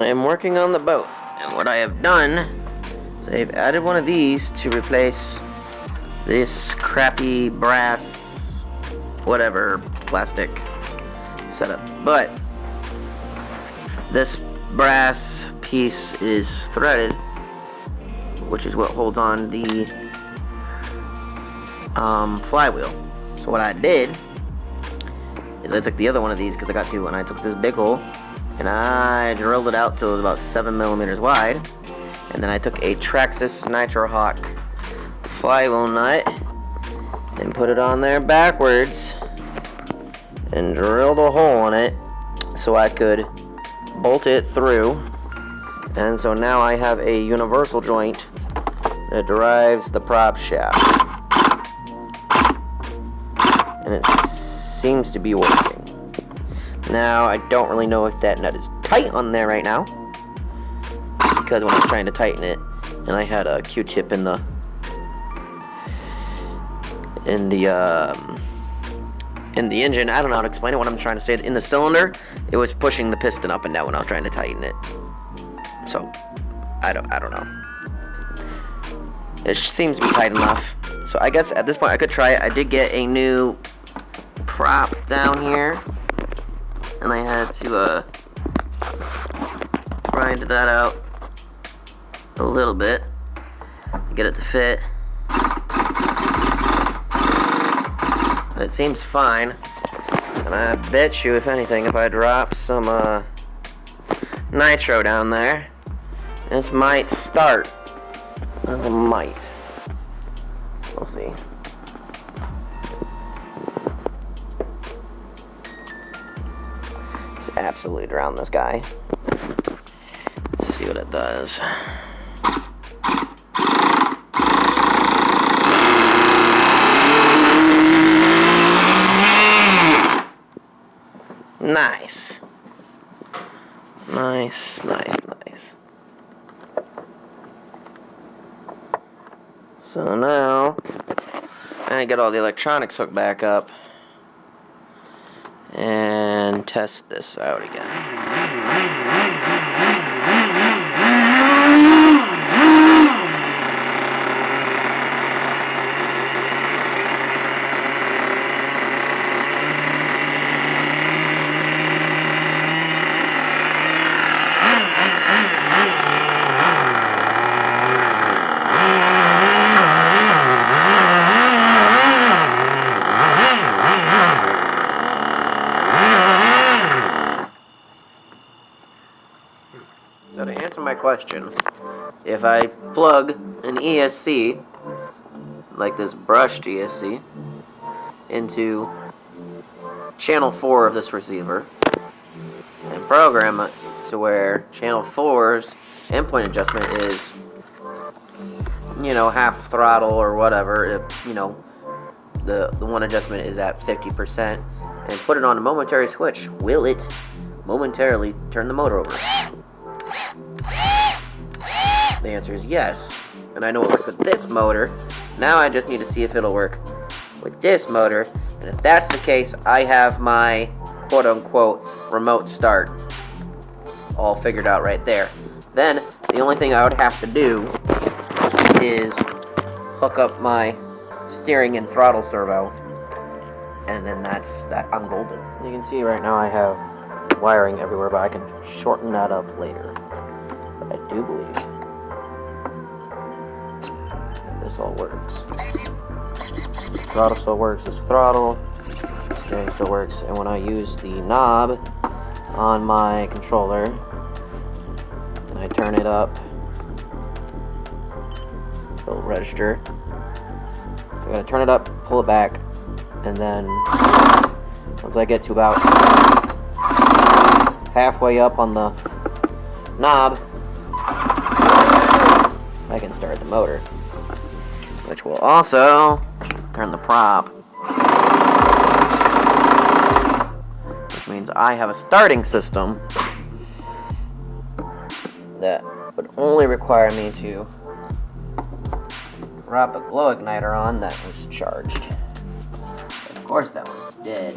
I am working on the boat, and what I have done is I've added one of these to replace this crappy brass, whatever, plastic setup. But this brass piece is threaded, which is what holds on the flywheel. So what I did is I took the other one of these, because I got two, and I took this big hole and I drilled it out till it was about 7 millimeters wide, and then I took a Traxxas Nitro Hawk flywheel nut and put it on there backwards and drilled a hole in it so I could bolt it through. And so now I have a universal joint that drives the prop shaft, and it seems to be working. Now I don't really know if that nut is tight on there right now, because when I was trying to tighten it and I had a Q-tip in the engine, I don't know how to explain it. What I'm trying to say, in the cylinder, it was pushing the piston up and down when I was trying to tighten it. So I don't know. It seems to be tight enough. So I guess at this point I could try it. I did get a new prop down here, and I had to grind that out a little bit to get it to fit. But it seems fine, and I bet you, if anything, if I drop some nitro down there, this might start. That's a might. We'll see. Just absolutely drown this guy. Let's see what it does. Nice. Nice, nice, nice. So now, I'm gonna get all the electronics hooked back up and test this out again. So to answer my question, if I plug an ESC, like this brushed ESC, into channel 4 of this receiver, and program it to where channel 4's endpoint adjustment is, you know, half throttle or whatever, if, you know, the one adjustment is at 50%, and put it on a momentary switch, will it momentarily turn the motor over? The answer is yes. And I know it works with this motor. Now I just need to see if it'll work with this motor. And if that's the case, I have my quote-unquote remote start all figured out right there. Then the only thing I would have to do is hook up my steering and throttle servo, and then that's that. I'm golden. You can see right now I have wiring everywhere, but I can shorten that up later. But I do believe this all works. Throttle still works as throttle, steering still works, and when I use the knob on my controller and I turn it up, it'll register. I'm gonna turn it up, pull it back, and then once I get to about halfway up on the knob, I can start the motor, which will also turn the prop, which means I have a starting system that would only require me to drop a glow igniter on that was charged. Of course that one's dead.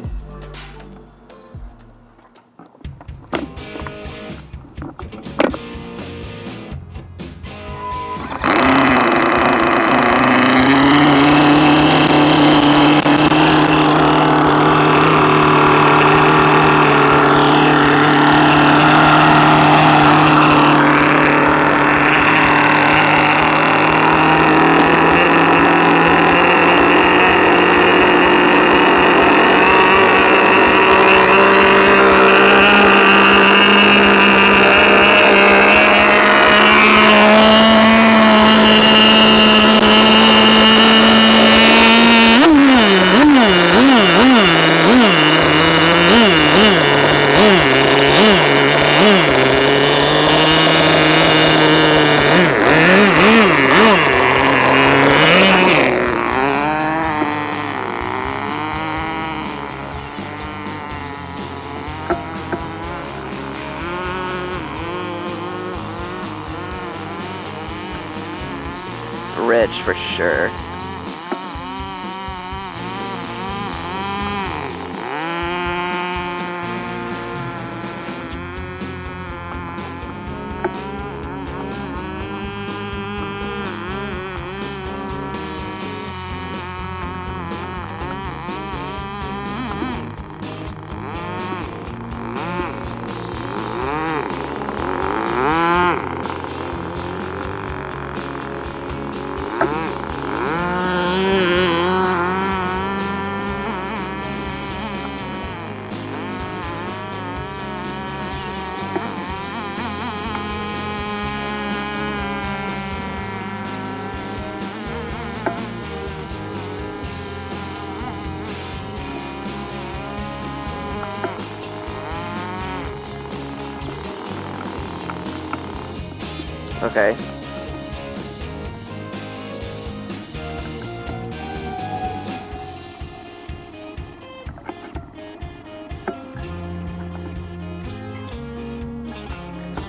rich for sure. Okay.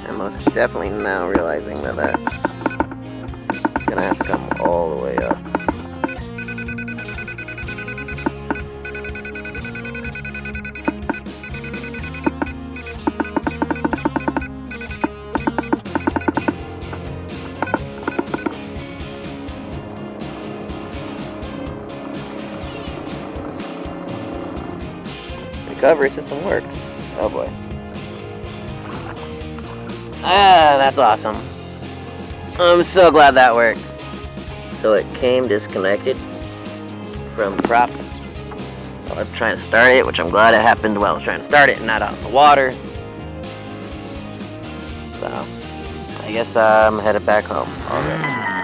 I'm most definitely now realizing that that's gonna have to come all the way up. Recovery system works. Oh boy. Ah, that's awesome. I'm so glad that works. So it came disconnected from the prop while I'm trying to start it, which I'm glad it happened while I was trying to start it and not out in the water. So, I guess I'm headed back home already.